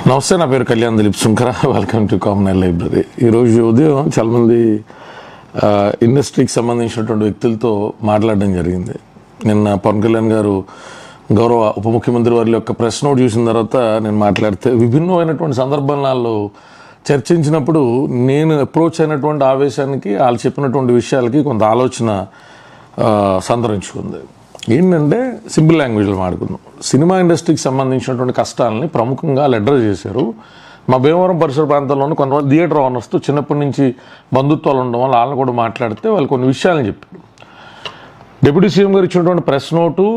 నమస్తే, నా పేరు Kalyan Dilip Sunkara. Welcome to common library. ఈరోజు ఉదయం చాలామంది ఇండస్ట్రీకి సంబంధించినటువంటి వ్యక్తులతో మాట్లాడడం జరిగింది. నిన్న పవన్ కళ్యాణ్ గారు గౌరవ ఉప ముఖ్యమంత్రి వారి యొక్క ప్రెస్ నోట్ చూసిన తర్వాత నేను మాట్లాడితే విభిన్నమైనటువంటి సందర్భాలలో చర్చించినప్పుడు నేను అప్రోచ్ అయినటువంటి ఆవేశానికి వాళ్ళు చెప్పినటువంటి విషయాలకి కొంత ఆలోచన సంతరించుకుంది. ఏంటంటే సింపుల్ లాంగ్వేజ్లో మాట్లాడుకుందాం. సినిమా ఇండస్ట్రీకి సంబంధించినటువంటి కష్టాలని ప్రముఖంగా అడ్రస్ చేశారు. మా భీమవరం పరిసర ప్రాంతంలోని కొంతమంది థియేటర్ ఓనర్స్తో చిన్నప్పటి నుంచి బంధుత్వాలు ఉండడం వల్ల వాళ్ళని కూడా మాట్లాడితే వాళ్ళు కొన్ని విషయాలను చెప్పారు. డిప్యూటీ సీఎం గారు ఇచ్చినటువంటి ప్రెస్ నోటు,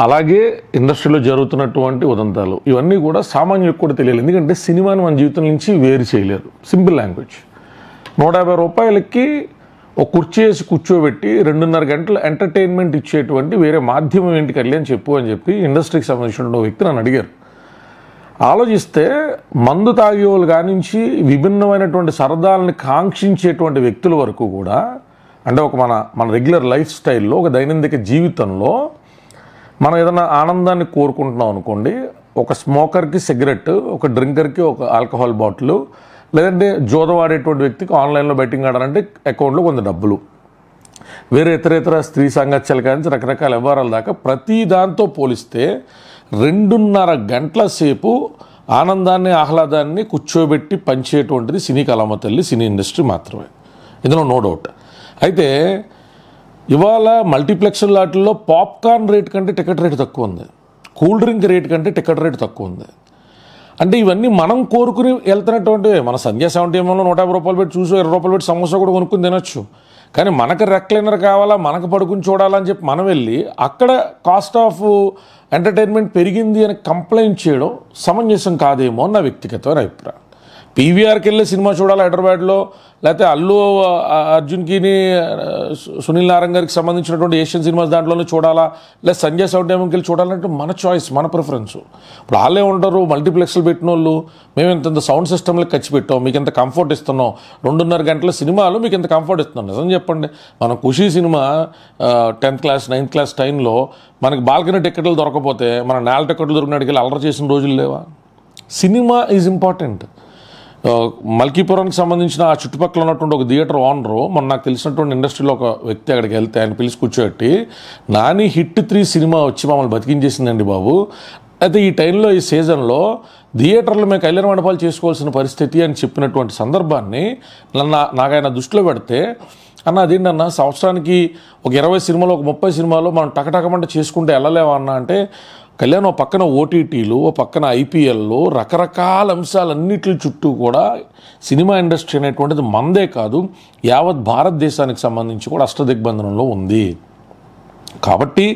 అలాగే ఇండస్ట్రీలో జరుగుతున్నటువంటి ఉదంతాలు, ఇవన్నీ కూడా సామాన్యులకు కూడా తెలియాలి. ఎందుకంటే సినిమాని మన జీవితం నుంచి వేరు చేయలేరు. Simple language. 150 రూపాయలకి ఒక కుర్చీ వేసి కూర్చోబెట్టి 2.5 గంటలు ఎంటర్టైన్మెంట్ ఇచ్చేటువంటి వేరే మాధ్యమం ఏంటి కళ్యాణ్ చెప్పు అని చెప్పి ఇండస్ట్రీకి సంబంధించిన వ్యక్తి నన్ను అడిగారు. ఆలోచిస్తే మందు తాగేవాళ్ళు కానించి విభిన్నమైనటువంటి సరదాలని కాంక్షించేటువంటి వ్యక్తుల వరకు కూడా, అంటే ఒక మన రెగ్యులర్ లైఫ్ స్టైల్లో, ఒక దైనందిక జీవితంలో మనం ఏదైనా ఆనందాన్ని కోరుకుంటున్నాం అనుకోండి, ఒక స్మోకర్కి సిగరెట్, ఒక డ్రింకర్కి ఒక ఆల్కహాల్ బాటిల్, లేదంటే జోదం ఆడేటువంటి వ్యక్తికి ఆన్లైన్లో బెట్టింగ్ ఆడాలంటే అకౌంట్లో కొంత డబ్బులు, వేరే ఇతరేతర స్త్రీ సాంగత్యాలు కానీ రకరకాల వ్యవహారాల దాకా ప్రతి దాంతో పోలిస్తే 2.5 గంటల సేపు ఆనందాన్ని ఆహ్లాదాన్ని కూర్చోబెట్టి పంచేటువంటిది సినీ కళామ తల్లి, సినీ ఇండస్ట్రీ మాత్రమే. ఇందులో నో డౌట్. అయితే ఇవాళ మల్టీప్లెక్స్ లాట్లో పాప్కార్న్ రేట్ కంటే టికెట్ రేట్ తక్కువ ఉంది, కూల్ డ్రింక్ రేట్ కంటే టికెట్ రేట్ తక్కువ ఉంది. అంటే ఇవన్నీ మనం కోరుకుని వెళ్తున్నటువంటి, మన సంధ్యా 70లో 150 రూపాయలు పెట్టి చూసి 20 రూపాయలు పెట్టి సమోసా కూడా కొనుక్కుని తినొచ్చు. కానీ మనకు రెక్లైనర్ కావాలా, మనకు పడుకుని చూడాలని చెప్పి మనం వెళ్ళి అక్కడ కాస్ట్ ఆఫ్ ఎంటర్టైన్మెంట్ పెరిగింది అని కంప్లైంట్ చేయడం సమంజసం కాదేమో నా వ్యక్తిగతమైన అభిప్రాయం. పీవీఆర్కి వెళ్ళి సినిమా చూడాలి హైదరాబాద్లో, లేకపోతే అల్లు అర్జున్కి సునీల్ నారాయణ గారికి సంబంధించినటువంటి ఏషియన్ సినిమాస్ దాంట్లోనే చూడాలా, లేదా సంజయ్ 70కి వెళ్ళి చూడాలంటే మన చాయిస్, మన ప్రిఫరెన్స్. ఇప్పుడు వాళ్ళే ఉంటారు మల్టీప్లెక్స్లు పెట్టిన వాళ్ళు, మేము ఇంత సౌండ్ సిస్టమ్లకు ఖర్చు పెట్టాం, మీకు ఎంత కంఫర్ట్ ఇస్తున్నాం, 2.5 గంటల సినిమాలు మీకు ఎంత కంఫర్ట్ ఇస్తున్నాం. నిజం చెప్పండి, మన ఖుషీ cinema 10th class 9th class టైంలో మనకి బాల్కనీ టికెట్లు దొరకపోతే మన నేల టికెట్లు దొరికినట్టుకి వెళ్ళి అల్లరి చేసిన రోజులు లేవా? Cinema is important. మల్కీపురానికి సంబంధించిన ఆ చుట్టుపక్కల ఉన్నటువంటి ఒక థియేటర్ ఓనరు, మొన్న నాకు తెలిసినటువంటి ఇండస్ట్రీలో ఒక వ్యక్తి అక్కడికి వెళ్తే ఆయన పిలిచి కూర్చోబెట్టి, నాని హిట్ 3 సినిమా వచ్చి మమ్మల్ని బతికించేసిందండి బాబు, అయితే ఈ టైంలో ఈ సీజన్లో థియేటర్లో మేము కళ్యాణ మండపాలు చేసుకోవాల్సిన పరిస్థితి అని చెప్పినటువంటి సందర్భాన్ని నాకు ఆయన దృష్టిలో పెడితే, అన్న అదేంటన్నా సంవత్సరానికి ఒక 20 సినిమాలు ఒక 30 సినిమాలు మనం టకటకమంట చేసుకుంటే వెళ్ళలేవా అన్న అంటే, కళ్యాణ్ ఓ పక్కన ఓటీటీలు, ఓ పక్కన ఐపీఎల్లో, రకరకాల అంశాలన్నిటి చుట్టూ కూడా సినిమా ఇండస్ట్రీ అనేటువంటిది మందే కాదు యావత్ భారతదేశానికి సంబంధించి కూడా అష్టదిగ్బంధనంలో ఉంది. కాబట్టి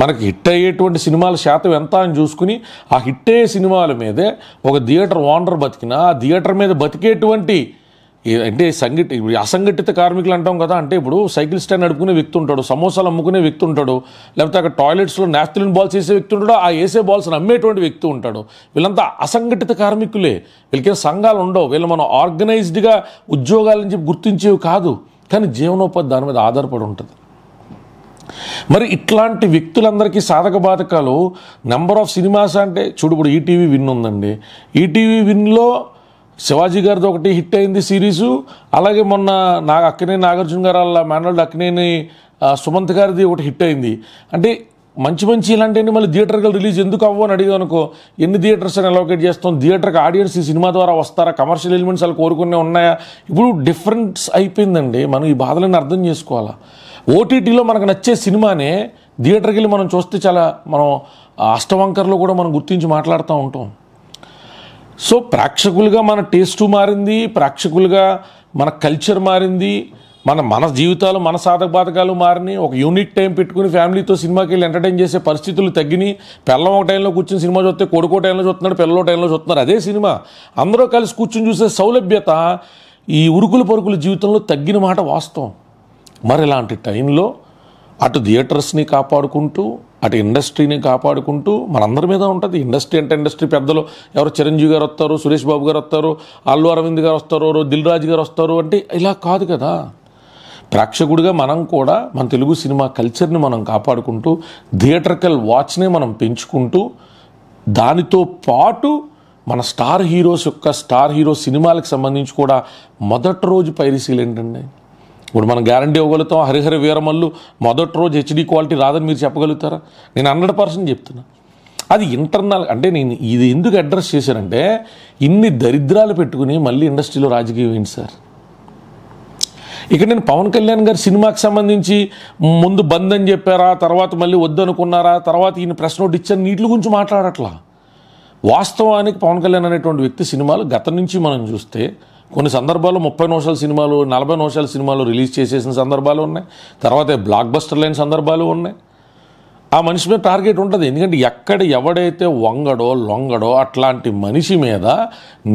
మనకి హిట్ అయ్యేటువంటి సినిమాల శాతం ఎంత అని చూసుకుని ఆ హిట్ అయ్యే సినిమాల మీదే ఒక థియేటర్ ఓనర్ బతికినా, ఆ థియేటర్ మీద బతికేటువంటి అంటే అసంఘటిత కార్మికులు అంటాం కదా, అంటే ఇప్పుడు సైకిల్ స్టాండ్ నడుపుకునే వ్యక్తి ఉంటాడు, సమోసాలు అమ్ముకునే వ్యక్తి ఉంటాడు, లేకపోతే అక్కడ టాయిలెట్స్లో నాఫ్థలిన్ బాల్స్ వేసే వ్యక్తి ఉంటాడు, ఆ వేసే బాల్స్ని అమ్మేటువంటి వ్యక్తి ఉంటాడు. వీళ్ళంతా అసంఘటిత కార్మికులే, వీళ్ళకేం సంఘాలు ఉండవు, వీళ్ళు మనం ఆర్గనైజ్డ్గా ఉద్యోగాలని చెప్పి గుర్తించేవి కాదు, కానీ జీవనోపాధి దాని మీద ఆధారపడి ఉంటుంది. మరి ఇట్లాంటి వ్యక్తులందరికీ సాధక బాధకాలు నెంబర్ ఆఫ్ సినిమాస్ అంటే చూడు, ఇప్పుడు ఈటీవీ విన్ ఉందండి, ఈటీవీ విన్లో శివాజీ గారిది ఒకటి హిట్ అయింది సిరీసు, అలాగే మొన్న అక్కినేని నాగార్జున గారు వాళ్ళ మేనల్డ్ అక్కినేని సుమంత్ గారిది ఒకటి హిట్ అయింది. అంటే మంచి ఇలాంటివన్నీ మళ్ళీ థియేటర్కి రిలీజ్ ఎందుకు అవ్వు అని అడిగాను అనుకో, ఎన్ని థియేటర్స్ అని అలొకేట్ చేస్తాం, థియేటర్కి ఆడియన్స్ ఈ సినిమా ద్వారా వస్తారా, కమర్షియల్ ఎలిమెంట్స్ వాళ్ళు కోరుకునే ఉన్నాయా, ఇప్పుడు డిఫరెన్స్ అయిపోయిందండి. మనం ఈ బాధలను అర్థం చేసుకోవాలా. ఓటీటీలో మనకు నచ్చే సినిమానే థియేటర్కి వెళ్ళి మనం చూస్తే చాలా మనం అష్టవంకర్లో కూడా మనం గుర్తించి మాట్లాడుతూ ఉంటాం. సో ప్రేక్షకులుగా మన టేస్టు మారింది, ప్రేక్షకులుగా మన కల్చర్ మారింది, మన జీవితాలు, మన సాధక బాధకాలు మారినాయి. ఒక యూనిట్ టైం పెట్టుకుని ఫ్యామిలీతో సినిమాకి వెళ్ళి ఎంటర్టైన్ చేసే పరిస్థితులు తగ్గినాయి. పిల్లం ఒక టైంలో కూర్చొని సినిమా చూస్తే కొడుకో టైంలో చూస్తున్నాడు, పిల్లల టైంలో చూస్తున్నారు అదే సినిమా. అందరూ కలిసి కూర్చొని చూసే సౌలభ్యత ఈ ఉరుకుల పరుగుల జీవితంలో తగ్గిన మాట వాస్తవం. మరి ఇలాంటి టైంలో అటు థియేటర్స్ని కాపాడుకుంటూ, అటు ఇండస్ట్రీని కాపాడుకుంటూ మనందరి మీద ఉంటుంది. ఇండస్ట్రీ అంటే ఇండస్ట్రీ పెద్దలు ఎవరు, చిరంజీవి గారు వస్తారు, సురేష్ బాబు గారు వస్తారు, అల్లు అరవింద్ గారు వస్తారు, దిల్ రాజు గారు వస్తారు, అంటే ఇలా కాదు కదా. ప్రేక్షకుడిగా మనం కూడా మన తెలుగు సినిమా కల్చర్ని మనం కాపాడుకుంటూ, థియేటర్కల్ వాచ్ని మనం పెంచుకుంటూ దానితో పాటు మన స్టార్ హీరో సినిమాలకు సంబంధించి కూడా మొదటి రోజు పైరసీలు ఏంటండి? ఇప్పుడు మనం గ్యారంటీ ఇవ్వగలుగుతాం, హరిహర వీరమల్లు మొదటి రోజు హెచ్డి క్వాలిటీ రాదని మీరు చెప్పగలుగుతారా? నేను 100% చెప్తున్నా. అది ఇంటర్నల్. అంటే నేను ఇది ఎందుకు అడ్రస్ చేశానంటే, ఇన్ని దరిద్రాలు పెట్టుకుని మళ్ళీ ఇండస్ట్రీలో రాజకీయం ఏంటి సార్? ఇక్కడ నేను పవన్ కళ్యాణ్ గారి సినిమాకి సంబంధించి ముందు బంద్ అని చెప్పారా, తర్వాత మళ్ళీ వద్దనుకున్నారా, తర్వాత ఈయన ప్రెస్ నోట్ ఇచ్చారు, వీటి గురించి మాట్లాడట్లా. వాస్తవానికి పవన్ కళ్యాణ్ అనేటువంటి వ్యక్తి సినిమాలు గతం నుంచి మనం చూస్తే కొన్ని సందర్భాల్లో 30 నిమిషాల సినిమాలు, 40 నిమిషాల సినిమాలు రిలీజ్ చేసేసిన సందర్భాలు ఉన్నాయి. తర్వాత బ్లాక్ బస్టర్ లేని సందర్భాలు ఉన్నాయి. ఆ మనిషి మీద టార్గెట్ ఉంటుంది. ఎందుకంటే ఎక్కడ ఎవడైతే లొంగడో అట్లాంటి మనిషి మీద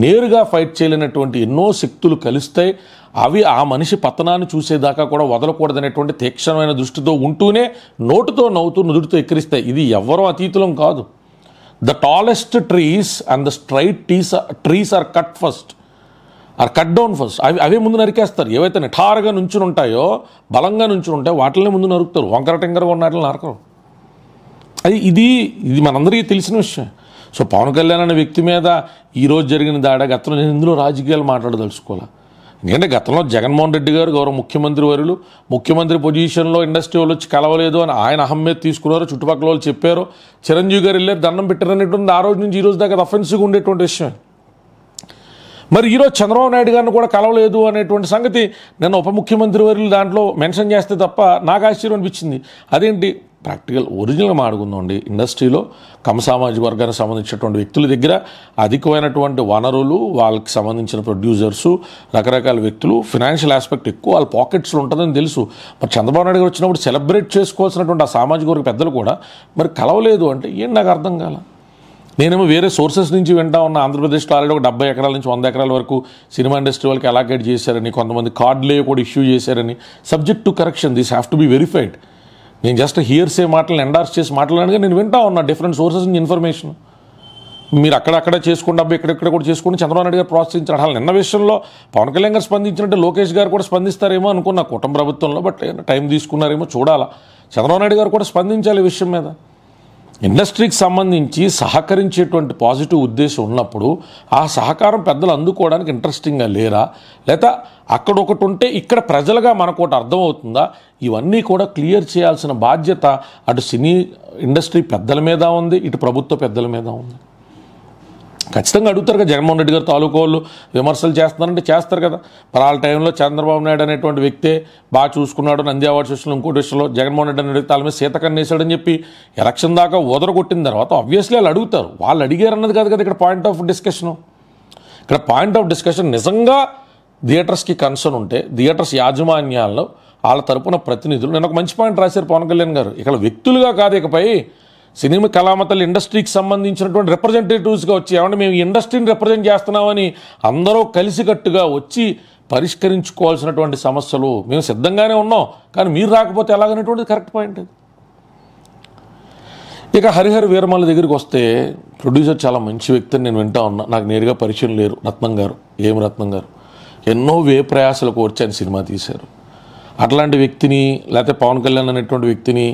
నేరుగా ఫైట్ చేయలేనటువంటి ఎన్నో శక్తులు కలుస్తాయి. అవి ఆ మనిషి పతనాన్ని చూసేదాకా కూడా వదలకూడదనేటువంటి తీక్షణమైన దృష్టితో ఉంటూనే నోటుతో నవ్వుతూ నుదుటితో ఎక్కిరిస్తాయి. ఇది ఎవరో అతీతులం కాదు. The tallest trees and the straight trees are cut down first. అవే ముందు నరికేస్తారు. ఏవైతే నిఠారుగా నుంచుని ఉంటాయో, బలంగా నుంచుని ఉంటాయో వాటినే ముందు నరుకుతారు. వంకర టింకరగా ఉన్న వాటిని నరకరు. ఇది మనందరికీ తెలిసిన విషయం. సో పవన్ కళ్యాణ్ అనే వ్యక్తి మీద ఈరోజు జరిగిన దాడి గతంలో నేను ఇందులో రాజకీయాలు మాట్లాడదలుచుకోవాలి. ఎందుకంటే గతంలో జగన్మోహన్ రెడ్డి గారు గౌరవ ముఖ్యమంత్రి పొజిషన్లో ఇండస్ట్రీ వాళ్ళు వచ్చి కలవలేదు అని ఆయన అహం మీద తీసుకున్నారు. చుట్టుపక్కల వాళ్ళు చెప్పారు. చిరంజీవి గారు వెళ్ళారు, దండం పెట్టారు అనేటువంటి ఆ రోజు నుంచి ఈ రోజు దాకా అఫెన్సివ్గా ఉండేటువంటి విషయం. మరి ఈరోజు చంద్రబాబు నాయుడు గారిని కూడా కలవలేదు అనేటువంటి సంగతి నేను ఉప ముఖ్యమంత్రి వర్యులు దాంట్లో మెన్షన్ చేస్తే తప్ప నాకు ఆశ్చర్యం అనిపించింది. అదేంటి ప్రాక్టికల్ ఒరిజినల్గా మాడుకుందండి. ఇండస్ట్రీలో సామాజిక వర్గానికి సంబంధించినటువంటి వ్యక్తుల దగ్గర అధికమైనటువంటి వనరులు, వాళ్ళకి సంబంధించిన ప్రొడ్యూసర్సు, రకరకాల వ్యక్తులు, ఫినాన్షియల్ ఆస్పెక్ట్ ఎక్కువ వాళ్ళ పాకెట్స్లో ఉంటుందని తెలుసు. మరి చంద్రబాబు నాయుడు గారు వచ్చినప్పుడు సెలబ్రేట్ చేసుకోవాల్సినటువంటి ఆ సామాజిక వర్గ పెద్దలు కూడా మరి కలవలేదు అంటే ఏంటి నాకు అర్థం కాల. నేనేమో వేరే సోర్సెస్ నుంచి వింటా ఉన్న ఆంధ్రప్రదేశ్లో ఆల్రెడీ ఒక 70 ఎకరాల నుంచి 100 ఎకరాల వరకు సినిమా ఇండస్ట్రీ వాళ్ళకి అలాకేట్ చేశారని, కొంతమంది కార్డులే కూడా ఇష్యూ చేశారని. Subject to correction, this have to be verified. నేను జస్ట్ హియర్సే మాటలను ఎండార్స్ చేసి మాట్లాడగా నేను వింటా ఉన్నా డిఫరెంట్ సోర్సెస్ నుంచి ఇన్ఫర్మేషన్. మీరు అక్కడక్కడ చేసుకోండి, అబ్బాయి ఇక్కడెక్కడ కూడా చేసుకోండి, చంద్రబాబు నాయుడు గారు ప్రోత్సహించారు. అసలు నిన్న విషయంలో పవన్ కళ్యాణ్ గారు స్పందించినట్టే లోకేష్ గారు కూడా స్పందిస్తారేమో అనుకున్నా కుటుంబ ప్రభుత్వంలో. బట్ టైం తీసుకున్నారేమో చూడాలా. చంద్రబాబు నాయుడు గారు కూడా స్పందించాలి ఈ విషయం మీద. ఇండస్ట్రీకి సంబంధించి సహకరించేటువంటి పాజిటివ్ ఉద్దేశం ఉన్నప్పుడు ఆ సహకారం పెద్దలు అందుకోవడానికి ఇంట్రెస్టింగ్గా లేరా, లేదా అక్కడ ఒకటి ఉంటే ఇక్కడ ప్రజలుగా మనకోటి అర్థమవుతుందా? ఇవన్నీ కూడా క్లియర్ చేయాల్సిన బాధ్యత అటు సినీ ఇండస్ట్రీ పెద్దల మీద ఉంది, ఇటు ప్రభుత్వ పెద్దల మీద ఉంది. ఖచ్చితంగా అడుగుతారు కదా, జగన్మోహన్ రెడ్డి గారు తాలూకా వాళ్ళు విమర్శలు చేస్తున్నారంటే చేస్తారు కదా. మరి ఆ టైంలో చంద్రబాబు నాయుడు అనేటువంటి వ్యక్తే బాగా చూసుకున్నాడు, నంది అవార్డ్స్ విషయంలో ఇంకోటి విషయంలో జగన్మోహన్ రెడ్డి అనే వ్యక్తి వాళ్ళ మీద సీతకన్నేసాడని చెప్పి ఎలక్షన్ దాకా కొట్టిన తర్వాత ఆబ్వియస్లీ వాళ్ళు అడుగుతారు. వాళ్ళు అడిగారు అన్నది కాదు కదా ఇక్కడ పాయింట్ ఆఫ్ డిస్కషను. ఇక్కడ పాయింట్ ఆఫ్ డిస్కషన్ నిజంగా థియేటర్స్కి కన్సర్న్ ఉంటే థియేటర్స్ యాజమాన్యాల్లో వాళ్ళ తరపున ప్రతినిధులు. నేను ఒక మంచి పాయింట్ రాశారు పవన్ కళ్యాణ్ గారు. ఇక్కడ వ్యక్తులుగా కాదు, ఇకపై సినిమా కళామతలు ఇండస్ట్రీకి సంబంధించినటువంటి రిప్రజెంటేటివ్స్గా వచ్చి ఏమంటే మేము ఇండస్ట్రీని రిప్రజెంట్ చేస్తున్నామని అందరూ కలిసికట్టుగా వచ్చి పరిష్కరించుకోవాల్సినటువంటి సమస్యలు మేము సిద్ధంగానే ఉన్నాం, కానీ మీరు రాకపోతే ఎలాగనేటువంటిది కరెక్ట్ పాయింట్. ఇక హరిహర వీరమల్లు దగ్గరికి వస్తే ప్రొడ్యూసర్ చాలా మంచి వ్యక్తి అని నేను వింటా ఉన్నా. నాకు నేరుగా పరిచయం లేరు. రత్నం గారు ఎన్నో ప్రయాసాలకు వచ్చి ఆయన సినిమా తీశారు. అట్లాంటి వ్యక్తిని లేకపోతే పవన్ కళ్యాణ్ అనేటువంటి వ్యక్తిని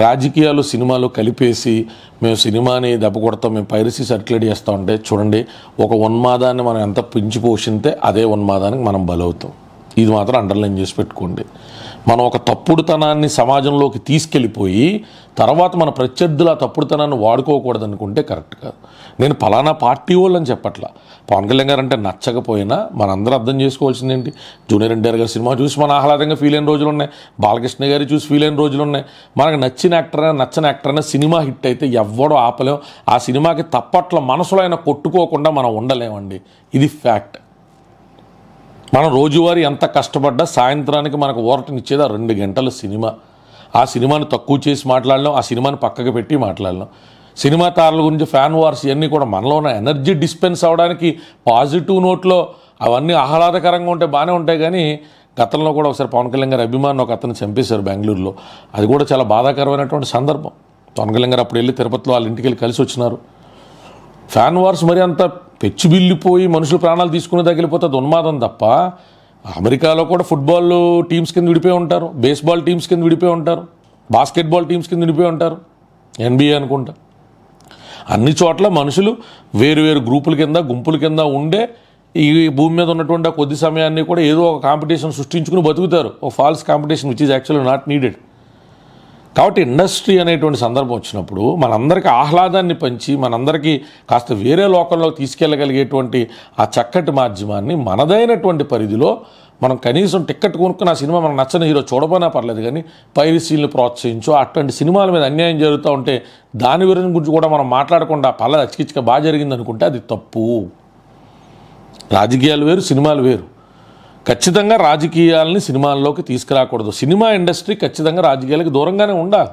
రాజకీయాలు సినిమాలు కలిపేసి మేము సినిమాని దెబ్బ కొడతాం, మేము పైరసీ సర్క్యులేట్ చేస్తాం అంటే చూడండి, ఒక ఉన్మాదాన్ని మనం ఎంత పెంచి పోషింతే అదే ఉన్మాదానికి మనం బలవుతాం. ఇది మాత్రం అండర్లైన్ చేసి పెట్టుకోండి. మనం ఒక తప్పుడుతనాన్ని సమాజంలోకి తీసుకెళ్ళిపోయి తర్వాత మన ప్రత్యర్థులు ఆ తప్పుడుతనాన్ని వాడుకోకూడదు అనుకుంటే కరెక్ట్ కాదు. నేను ఫలానా పార్టీ వాళ్ళని చెప్పట్లా. పవన్ కళ్యాణ్ గారు అంటే నచ్చకపోయినా మనందరూ అర్థం చేసుకోవాల్సింది ఏంటి, జూనియర్ ఎన్టీఆర్ గారి సినిమా చూసి మన ఆహ్లాదంగా ఫీల్ అయిన రోజులు ఉన్నాయి, బాలకృష్ణ గారి చూసి ఫీల్ అయిన రోజులు ఉన్నాయి. మనకు నచ్చిన యాక్టర్ అయినా సినిమా హిట్ అయితే ఎవ్వడో ఆపలేం. ఆ సినిమాకి తప్పట్ల మనసులో అయినా కొట్టుకోకుండా మనం ఉండలేమండి. ఇది ఫ్యాక్ట్. మనం రోజువారీ ఎంత కష్టపడ్డా సాయంత్రానికి మనకు ఊరటనిచ్చేది ఆ 2 గంటల సినిమా. ఆ సినిమాని తక్కువ చేసి మాట్లాడలేం, ఆ సినిమాని పక్కకు పెట్టి మాట్లాడలేం. సినిమా తారల గురించి ఫ్యాన్ వార్స్ ఇవన్నీ కూడా మనలో ఉన్న ఎనర్జీ డిస్పెన్స్ అవ్వడానికి పాజిటివ్ నోట్లో అవన్నీ ఆహ్లాదకరంగా ఉంటే బాగానే ఉంటాయి. కానీ గతంలో కూడా ఒకసారి పవన్ కళ్యాణ్ గారి అభిమాని ఒక అతను చంపేశారు బెంగళూరులో. అది కూడా చాలా బాధాకరమైనటువంటి సందర్భం. పవన్ కళ్యాణ్ గారు అప్పుడు వెళ్ళి తిరుపతిలో వాళ్ళ ఇంటికి వెళ్ళి కలిసి వచ్చినారు. ఫ్యాన్ వార్స్ మరి అంత పెచ్చిబిల్లిపోయి మనుషులు ప్రాణాలు తీసుకునే తగిలిపోతుంది ఉన్మాదం తప్ప. అమెరికాలో కూడా ఫుట్బాల్ టీమ్స్ కింద విడిపోయి ఉంటారు, బేస్బాల్ టీమ్స్ కింద విడిపోయి ఉంటారు, బాస్కెట్బాల్ టీమ్స్ కింద విడిపోయి ఉంటారు, NBA అనుకుంటా. అన్ని చోట్ల మనుషులు వేరు వేరు గ్రూపుల కింద గుంపుల కింద ఉండే ఈ భూమి మీద ఉన్నటువంటి కొద్ది సమయాన్ని కూడా ఏదో ఒక కాంపిటీషన్ సృష్టించుకుని బతుకుతారు, ఒక false competition which is actually not needed. కాబట్టి ఇండస్ట్రీ అనేటువంటి సందర్భం వచ్చినప్పుడు మనందరికీ ఆహ్లాదాన్ని పంచి మనందరికీ కాస్త వేరే లోకంలోకి తీసుకెళ్ళగలిగేటువంటి ఆ చక్కటి మాధ్యమాన్ని మనదైనటువంటి పరిధిలో మనం కనీసం టికెట్ కొనుక్కుని ఆ సినిమా మనకు నచ్చని హీరో చూడపోయినా పర్లేదు, కానీ పైరసీలను ప్రోత్సహించో అటువంటి సినిమాల మీద అన్యాయం జరుగుతూ ఉంటే దాని గురించి కూడా మనం మాట్లాడకుండా పర్లేదు అచ్చికిచ్చిగా బాగా జరిగింది అనుకుంటే అది తప్పు. రాజకీయాలు వేరు, సినిమాలు వేరు. ఖచ్చితంగా రాజకీయాలని సినిమాల్లోకి తీసుకురాకూడదు. సినిమా ఇండస్ట్రీ ఖచ్చితంగా రాజకీయాలకు దూరంగానే ఉండాలి.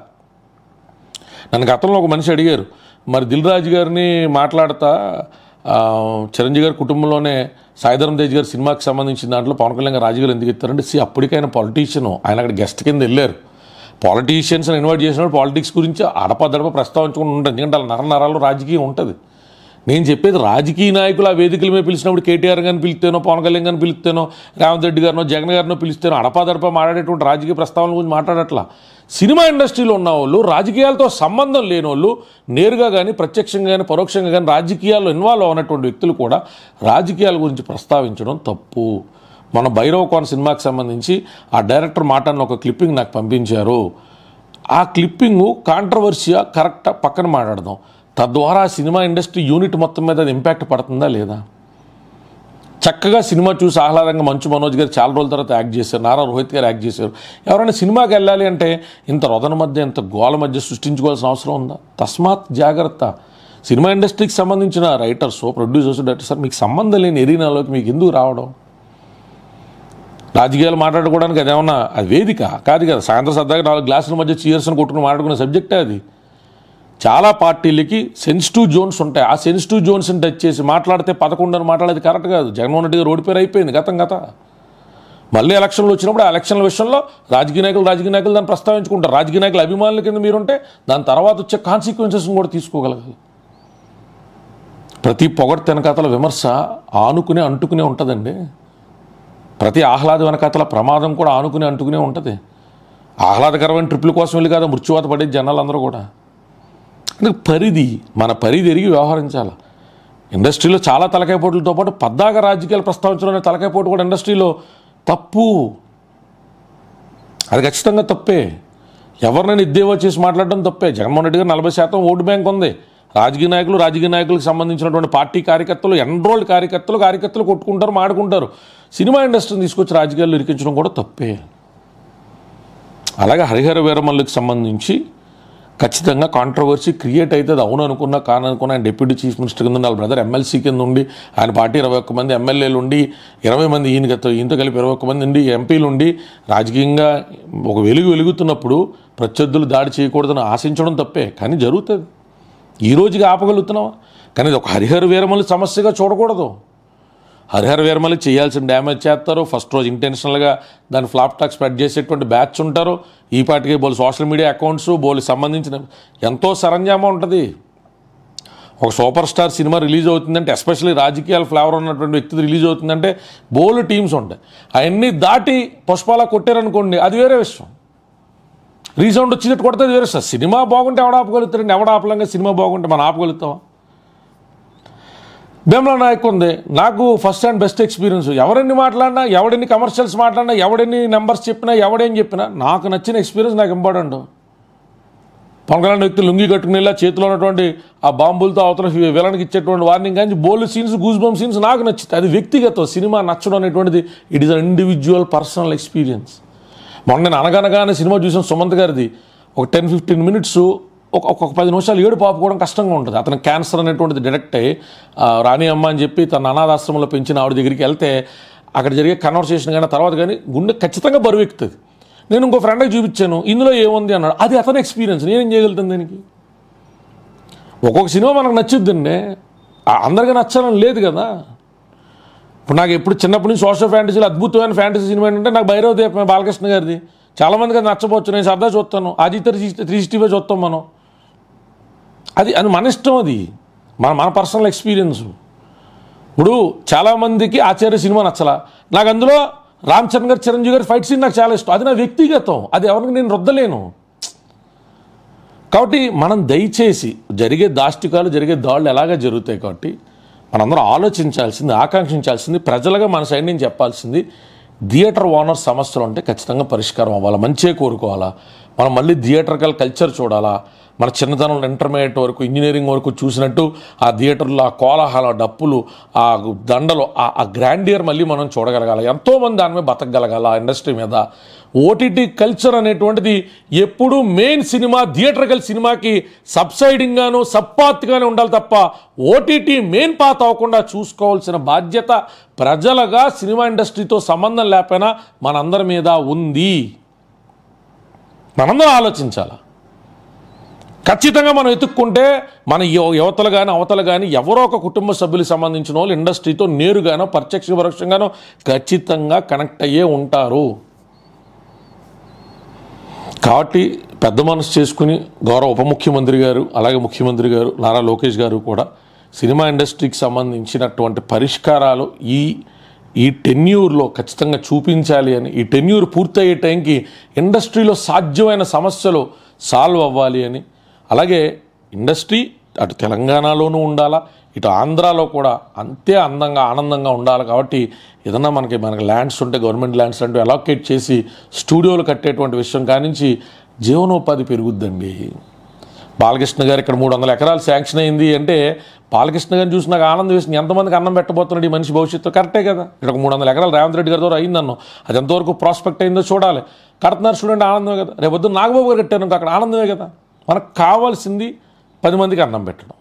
నన్ను గతంలో ఒక మనిషి అడిగారు, మరి దిల్ రాజు గారిని మాట్లాడతా చిరంజీవి గారి కుటుంబంలోనే సాయిధరం తేజ్ గారి సినిమాకి సంబంధించిన దాంట్లో పవన్ కళ్యాణ్ గారు రాజకీయాలు ఎందుకు ఇస్తారంటే అప్పటికైనా పొలిటీషియన్, ఆయన అక్కడ గెస్ట్ కింద వెళ్ళారు. పాలిటీషియన్స్ని ఇన్వైట్ చేసినప్పుడు పాలిటిక్స్ గురించి అడపదడప ప్రస్తావించుకుని ఉంటుంది, ఎందుకంటే వాళ్ళ నరనరాల్లో రాజకీయం ఉంటుంది. నేను చెప్పేది రాజకీయ నాయకులు ఆ వేదికల మీద పిలిచినప్పుడు కేటీఆర్ గారిని పిలిస్తేనో పవన్ కళ్యాణ్ గారిని పిలిస్తేనో రేవంత్ రెడ్డి గారినో జగన్ గారినో పిలిస్తేనో అడపాదడప మాట్లాడేటువంటి రాజకీయ ప్రస్తావన గురించి మాట్లాడట్లా. సినిమా ఇండస్ట్రీలో ఉన్న వాళ్ళు, రాజకీయాలతో సంబంధం లేని వాళ్ళు, నేరుగా కానీ ప్రత్యక్షంగా కానీ పరోక్షంగా కానీ రాజకీయాల్లో ఇన్వాల్వ్ అయినటువంటి వ్యక్తులు కూడా రాజకీయాల గురించి ప్రస్తావించడం తప్పు. మన భైరవకోన సినిమాకి సంబంధించి ఆ డైరెక్టర్ మాటన్న ఒక క్లిప్పింగ్ నాకు పంపించారు. ఆ క్లిప్పింగు కాంట్రవర్సియా కరెక్టా పక్కన మాట్లాడదాం, తద్వారా సినిమా ఇండస్ట్రీ యూనిట్ మొత్తం మీద అది ఇంపాక్ట్ పడుతుందా లేదా? చక్కగా సినిమా చూసి ఆహ్లాదంగా మంచు మనోజ్ గారు చాలా రోజుల తర్వాత యాక్ట్ చేశారు, నారా రోహిత్ గారు యాక్ట్ చేశారు. ఎవరైనా సినిమాకి వెళ్ళాలి అంటే ఇంత రొదన మధ్య ఇంత గోల మధ్య సృష్టించుకోవాల్సిన అవసరం ఉందా? తస్మాత్ జాగ్రత్త. సినిమా ఇండస్ట్రీకి సంబంధించిన రైటర్స్, ప్రొడ్యూసర్స్, డైరెక్టర్స్ మీకు సంబంధం లేని ఎరీనాలోకి మీకు ఎందుకు రావడం? రాజకీయాలు మాట్లాడుకోవడానికి అదేమన్నా అది వేదిక కాదు కదా. సాయంత్రం సరదాగా 4 గ్లాసుల మధ్య చీర్స్ని కొట్టుకుని మాట్లాడుకునే సబ్జెక్టే అది. చాలా పార్టీలకి సెన్సిటివ్ జోన్స్ ఉంటాయి. ఆ సెన్సిటివ్ జోన్స్ని టచ్ చేసి మాట్లాడితే 11 అని మాట్లాడేది కరెక్ట్ కాదు. జగన్మోహన్ రెడ్డి గారు ఓడిపోయి అయిపోయింది గత. మళ్ళీ ఎలక్షన్లు వచ్చినప్పుడు ఆ ఎలక్షన్ల విషయంలో రాజకీయ నాయకులు దాన్ని ప్రస్తావించుకుంటారు. రాజకీయ నాయకుల అభిమానుల కింద మీరుంటే దాని తర్వాత వచ్చే కాన్సిక్వెన్సెస్ని కూడా తీసుకోగలగాలి. ప్రతి పొగడ్త వెనకాతల విమర్శ అంటుకునే ఉంటుందండి. ప్రతి ఆహ్లాద వెనకాతల ప్రమాదం కూడా అంటుకునే ఉంటుంది. ఆహ్లాదకరమైన ట్రిప్పుల కోసం వెళ్ళి కాదు మృత్యువాత పడేది జనాలందరూ కూడా. అందుకే మన పరిధి ఎరిగి వ్యవహరించాలి. ఇండస్ట్రీలో చాలా తలకాయపోట్లతో పాటు పద్దాగా రాజకీయాలు ప్రస్తావించడం తలకాయపోటు కూడా ఇండస్ట్రీలో తప్పు. అది ఖచ్చితంగా తప్పే. ఎవరినైనా ఇద్దేవో చేసి మాట్లాడడం తప్పే. జగన్మోహన్ రెడ్డి గారు 40% ఓటు బ్యాంక్ ఉంది. రాజకీయ నాయకులకు సంబంధించినటువంటి పార్టీ కార్యకర్తలు, ఎన్రోల్డ్ కార్యకర్తలు కొట్టుకుంటారు, మాడుకుంటారు. సినిమా ఇండస్ట్రీని తీసుకొచ్చి రాజకీయాల్లో ఇరికించడం కూడా తప్పే. అలాగే హరిహర వీరమల్లుకి సంబంధించి ఖచ్చితంగా కాంట్రవర్సీ క్రియేట్ అవుతుంది. అవును అనుకున్నా కాననుకున్నా ఆయన డిప్యూటీ చీఫ్ మినిస్టర్ కింద వాళ్ళ బ్రదర్ ఎమ్మెల్సీ కింద ఉండి ఆయన పార్టీ 21 మంది ఎమ్మెల్యేలు ఉండి 20 మంది ఈయనతో కలిపి 21 మంది ఉండి ఎంపీలు ఉండి రాజకీయంగా ఒక వెలుగుతున్నప్పుడు ప్రత్యర్థులు దాడి చేయకూడదని ఆశించడం తప్పే. కానీ జరుగుతుంది. ఈ రోజుకి ఆపగలుగుతున్నావా? కానీ ఇది ఒక హరిహర వీరమల్లి సమస్యగా చూడకూడదు. హరిహర వీరమల్లి చేయాల్సిన డ్యామేజ్ చేస్తారు. ఫస్ట్ రోజు ఇంటెన్షనల్గా దాన్ని ఫ్లాప్ టాక్ స్ప్రెడ్ చేసేటువంటి బ్యాచ్ ఉంటారు. ఈ పాటికి బోలు సోషల్ మీడియా అకౌంట్స్ బోలు సంబంధించిన ఎంతో సరంజామా ఉంటుంది. ఒక సూపర్ స్టార్ సినిమా రిలీజ్ అవుతుందంటే, ఎస్పెషల్లీ రాజకీయాల ఫ్లేవర్ ఉన్నటువంటి వ్యక్తి రిలీజ్ అవుతుందంటే బోలు టీమ్స్ ఉంటాయి. అవన్నీ దాటి పుష్పాలా కొట్టారనుకోండి, అది వేరే విషయం. రీసౌండ్ వచ్చినట్టు కొడితే అది వేరే విషయం. సినిమా బాగుంటే ఎవడ ఆపగలుగుతారండి? ఎవడ ఆపలంగా సినిమా బాగుంటే మనం ఆపగలుగుతాం? భీమ్లా నాయక్ ఉంది, నాకు ఫస్ట్ అండ్ బెస్ట్ ఎక్స్పీరియన్స్. ఎవరెన్ని మాట్లాడినా, ఎవడెన్ని కమర్షియల్స్ మాట్లాడినా, ఎవడెన్ని నెంబర్స్ చెప్పినా, ఎవడేం చెప్పినా నాకు నచ్చిన ఎక్స్పీరియన్స్ నాకు ఇంపార్టెంట్. పవన్ కళ్యాణ్ వ్యక్తి లుంగి కట్టుకునేలా చేతిలో ఉన్నటువంటి ఆ బాంబులతో అవతల విలన్కి ఇచ్చేటువంటి వార్నింగ్ కానీ bold scenes, goose bump scenes నాకు నచ్చింది. అది వ్యక్తిగతం. సినిమా నచ్చడం అనేటువంటిది it is an individual personal experience. మొన్న నేను అనగానే సినిమా చూసాను సుమంత్ గారిది. ఒక 10-15 మినిట్స్ ఒక 10 నిమిషాలు ఏడు పాపుకోవడం కష్టంగా ఉంటుంది. అతను క్యాన్సర్ అనేటువంటిది డిటెక్ట్ అయ్యి రాణి అమ్మ అని చెప్పి తన అనాథాశ్రమంలో పెంచిన ఆవిడ దగ్గరికి వెళ్తే అక్కడ జరిగే కన్వర్సేషన్ కానీ తర్వాత కానీ గుండె ఖచ్చితంగా బరువెక్కుతుంది. నేను ఇంకో ఫ్రెండ్కి చూపించాను, ఇందులో ఏముంది అన్నాడు. అది అతని ఎక్స్పీరియన్స్. నేనేం చేయగలుగుతాను దానికి? ఒక్కొక్క సినిమా మనకు నచ్చుద్దండి, అందరికీ నచ్చాలని లేదు కదా. ఇప్పుడు నాకు ఎప్పుడు చిన్నప్పటి నుంచి సోషల్ ఫ్యాంటసీలు అద్భుతమైన ఫ్యాంటసీ సినిమా ఏంటంటే నాకు భైరవ దీపం బాలకృష్ణ గారిది. చాలామందికి అది నచ్చపోవచ్చు. నేను సరదా చూస్తాను. అజిత్ 365 చూస్తాం మనం. అది మన ఇష్టం. అది మన పర్సనల్ ఎక్స్పీరియన్స్. ఇప్పుడు చాలామందికి ఆచార్య సినిమా నచ్చలా, నాకు అందులో రామ్ చరణ్ గారు చిరంజీవి గారి ఫైట్ సీన్ నాకు చాలా ఇష్టం. అది నా వ్యక్తిగతం. అది ఎవరికి నేను రుద్దలేను. కాబట్టి మనం దయచేసి జరిగే దాష్టికాలు జరిగే దాడులు ఎలాగ జరుగుతాయి కాబట్టి మనందరం ఆలోచించాల్సింది, ఆకాంక్షించాల్సింది, ప్రజలుగా మన సైడ్ నుంచి చెప్పాల్సింది థియేటర్ ఓనర్ సమస్యలు ఉంటే ఖచ్చితంగా పరిష్కారం అవ్వాలా, మంచిగా కోరుకోవాలా. మనం మళ్ళీ థియేటర్కల్ కల్చర్ చూడాలా. మన చిన్నతనంలో ఇంటర్మీడియట్ వరకు ఇంజనీరింగ్ వరకు చూసినట్టు ఆ థియేటర్లో ఆ కోలాహల డప్పులు ఆ దండలు ఆ గ్రాండియర్ మళ్ళీ మనం చూడగలగాలి. ఎంతోమంది దాని మీద బతకగలగాల ఆ ఇండస్ట్రీ మీద. ఓటీటీ కల్చర్ అనేటువంటిది ఎప్పుడూ మెయిన్ సినిమా థియేటర్కల్ సినిమాకి సబ్సైడింగ్గాను సబ్పాత్గానే ఉండాలి తప్ప ఓటీటీ మెయిన్ పాత్ అవ్వకుండా చూసుకోవాల్సిన బాధ్యత ప్రజలుగా సినిమా ఇండస్ట్రీతో సంబంధం లేకపోయినా మనందరి మీద ఉంది. మనందరం ఆలోచించాలి. ఖచ్చితంగా మనం ఎత్తుక్కుంటే మన యువతలు కానీ అవతలు కానీ ఎవరో ఒక కుటుంబ సభ్యులకు సంబంధించిన వాళ్ళు ఇండస్ట్రీతో నేరుగానో ప్రత్యక్ష పరోక్షంగానో ఖచ్చితంగా కనెక్ట్ అయ్యే ఉంటారు. కాబట్టి పెద్ద మనసు చేసుకుని గౌరవ ఉప ముఖ్యమంత్రి గారు అలాగే ముఖ్యమంత్రి గారు నారా లోకేష్ గారు కూడా సినిమా ఇండస్ట్రీకి సంబంధించినటువంటి పరిష్కారాలు ఈ టెన్యూర్లో ఖచ్చితంగా చూపించాలి అని, ఈ టెన్యూర్ పూర్తయ్యే టైంకి ఇండస్ట్రీలో సాధ్యమైన సమస్యలు సాల్వ్ అవ్వాలి అని, అలాగే ఇండస్ట్రీ అటు తెలంగాణలోనూ ఉండాలా, ఇటు ఆంధ్రాలో కూడా అంతే అందంగా ఆనందంగా ఉండాలి. కాబట్టి ఏదన్నా మనకి ల్యాండ్స్ ఉంటే గవర్నమెంట్ ల్యాండ్స్ అంటూ అలొకేట్ చేసి స్టూడియోలు కట్టేటువంటి విషయం కానించి జీవనోపాధి పెరుగుద్దండి. బాలకృష్ణ గారు ఇక్కడ 300 ఎకరాలు శాంక్షన్ అయింది అంటే బాలకృష్ణ గారిని చూసి నాకు ఆనందం వేసింది. ఎంతమందికి అన్నం పెట్టబోతున్నాడు ఈ మనిషి భవిష్యత్తు. కరెక్టే కదా. ఇక్కడ 300 ఎకరాలు రేవంత్ రెడ్డి గారి ద్వారా అయిందన్నో అది ఎంతవరకు ప్రాస్పెక్ట్ అయిందో చూడాలి. కడుతున్నారు స్టూడెంట్ ఆనందమే కదా. రేపు పొద్దున్న నాగబాబు గారు కట్టారు అక్కడ ఆనందమే కదా. మనకు కావాల్సింది 10 మందికి అన్నం పెట్టడం.